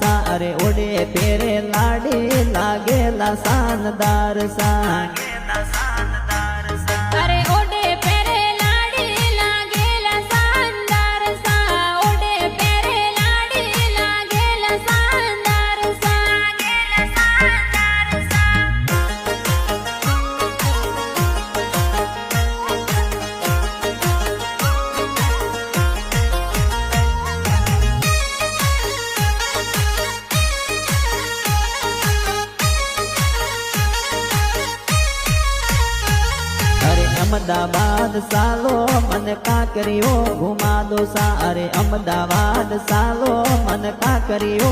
सा अरे ओडे पेरे लाडी लागेला शानदार सा अरे ओडे पेरे लाडी लागेला शानदार सा ओडे पेरे लाडी लागेला शानदार सा अहमदाबाद सालो मन काकरियो घुमा दो सा अरे अहमदाबाद सालो मन काकरियो